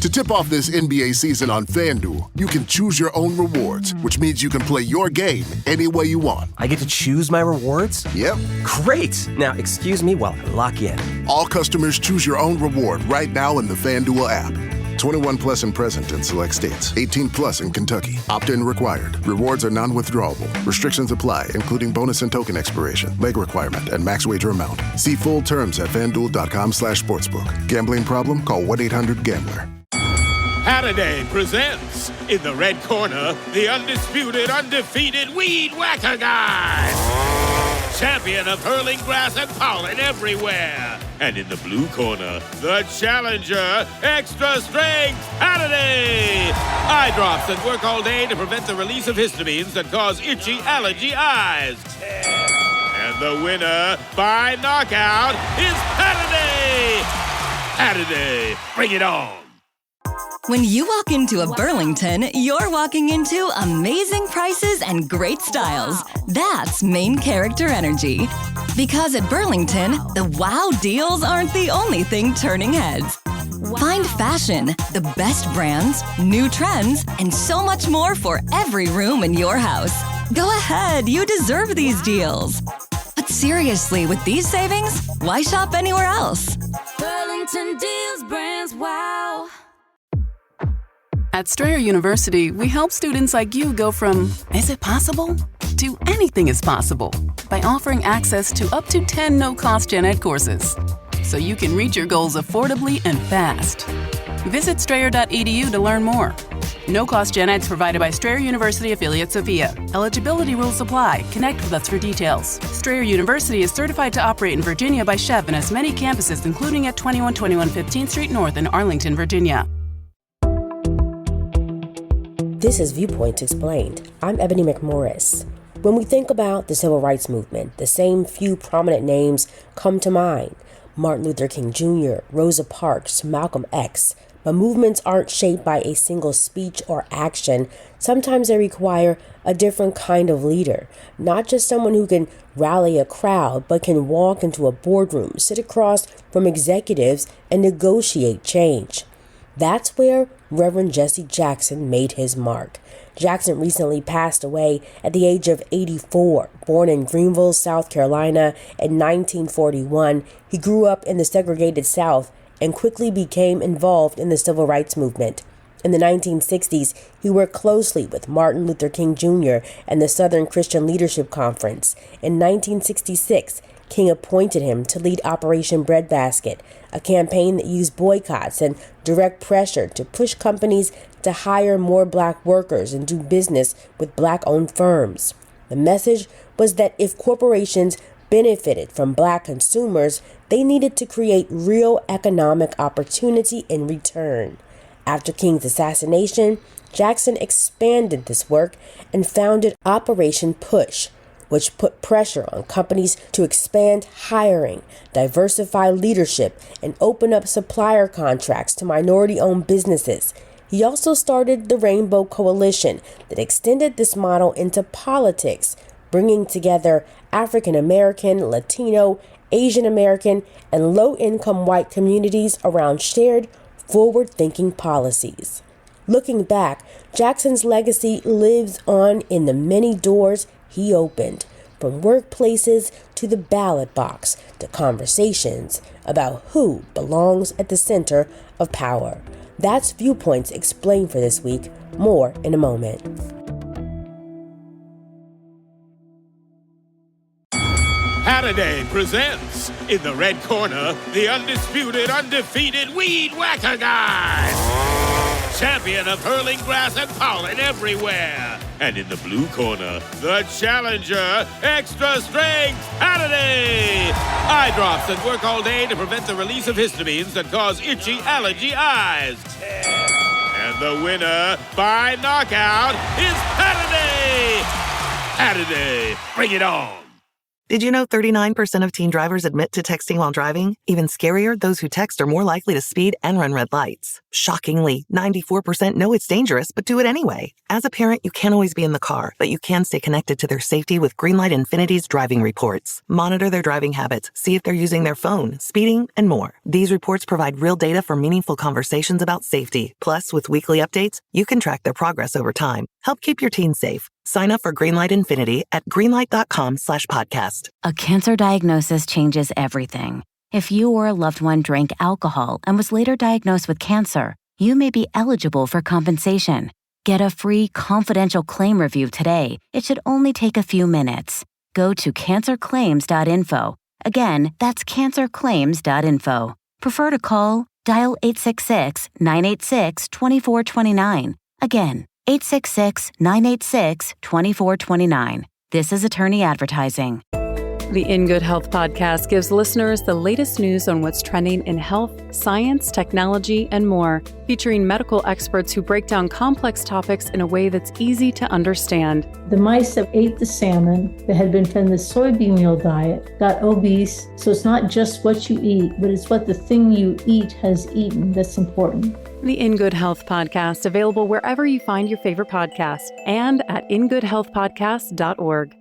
To tip off this NBA season on FanDuel, you can choose your own rewards, which means you can play your game any way you want. I get to choose my rewards? Yep. Great! Now, excuse me while I lock in. All customers choose your own reward right now in the FanDuel app. 21 plus and present in select states. 18 plus in Kentucky. Opt-in required. Rewards are non-withdrawable. Restrictions apply, including bonus and token expiration, leg requirement, and max wager amount. See full terms at FanDuel.com/sportsbook. Gambling problem? Call 1-800-GAMBLER. Saturday presents, in the red corner, the undisputed, undefeated Weed Whacker Guy. Champion of hurling grass and pollen everywhere. And in the blue corner, the challenger, extra strength Saturday. Eye drops that work all day to prevent the release of histamines that cause itchy allergy eyes. And the winner by knockout is Saturday. Saturday, bring it on. When you walk into a Burlington, you're walking into amazing prices and great styles. That's main character energy. Because at Burlington, the wow deals aren't the only thing turning heads. Find fashion, the best brands, new trends, and so much more for every room in your house. Go ahead, you deserve these deals. But seriously, with these savings, why shop anywhere else? Burlington deals, brands, wow. At Strayer University, we help students like you go from, is it possible, to anything is possible by offering access to up to 10 no-cost gen ed courses, so you can reach your goals affordably and fast. Visit strayer.edu to learn more. No-cost gen eds provided by Strayer University affiliate Sophia. Eligibility rules apply. Connect with us for details. Strayer University is certified to operate in Virginia by Chev and has many campuses, including at 2121 15th Street North in Arlington, Virginia. This is Viewpoints Explained. I'm Ebony McMorris. When we think about the civil rights movement, the same few prominent names come to mind. Martin Luther King Jr., Rosa Parks, Malcolm X. But movements aren't shaped by a single speech or action. Sometimes they require a different kind of leader. Not just someone who can rally a crowd, but can walk into a boardroom, sit across from executives, and negotiate change. That's where Reverend Jesse Jackson made his mark. Jackson recently passed away at the age of 84. Born in Greenville, South Carolina in 1941, he grew up in the segregated South and quickly became involved in the civil rights movement. In the 1960s, he worked closely with Martin Luther King Jr. and the Southern Christian Leadership Conference. In 1966, King appointed him to lead Operation Breadbasket, a campaign that used boycotts and direct pressure to push companies to hire more black workers and do business with black-owned firms. The message was that if corporations benefited from black consumers, they needed to create real economic opportunity in return. After King's assassination, Jackson expanded this work and founded Operation Push, which put pressure on companies to expand hiring, diversify leadership, and open up supplier contracts to minority-owned businesses. He also started the Rainbow Coalition that extended this model into politics, bringing together African American, Latino, Asian American, and low-income white communities around shared, forward-thinking policies. Looking back, Jackson's legacy lives on in the many doors he opened, from workplaces to the ballot box to conversations about who belongs at the center of power. That's Viewpoints Explained for this week. More in a moment. Saturday presents, in the red corner, the undisputed, undefeated Weed Whacker Guy. Champion of hurling grass and pollen everywhere. And in the blue corner, the challenger, extra strength Saturday. Eye drops that work all day to prevent the release of histamines that cause itchy allergy eyes. And the winner by knockout is Saturday. Saturday, bring it on. Did you know 39% of teen drivers admit to texting while driving? Even scarier, those who text are more likely to speed and run red lights. Shockingly, 94% know it's dangerous but do it anyway. As a parent, you can't always be in the car, but you can stay connected to their safety with Greenlight Infinity's driving reports. Monitor their driving habits, see if they're using their phone, speeding, and more. These reports provide real data for meaningful conversations about safety. Plus, with weekly updates, you can track their progress over time. Help keep your teens safe. Sign up for Greenlight Infinity at greenlight.com/podcast. A cancer diagnosis changes everything. If you or a loved one drank alcohol and was later diagnosed with cancer, you may be eligible for compensation. Get a free confidential claim review today. It should only take a few minutes. Go to cancerclaims.info. Again, that's cancerclaims.info. Prefer to call? Dial 866-986-2429. Again, 866-986-2429. This is attorney advertising. The In Good Health podcast gives listeners the latest news on what's trending in health, science, technology, and more, featuring medical experts who break down complex topics in a way that's easy to understand. The mice that ate the salmon that had been fed the soybean meal diet got obese, so it's not just what you eat, but it's what the thing you eat has eaten that's important. The In Good Health podcast, available wherever you find your favorite podcast and at ingoodhealthpodcast.org.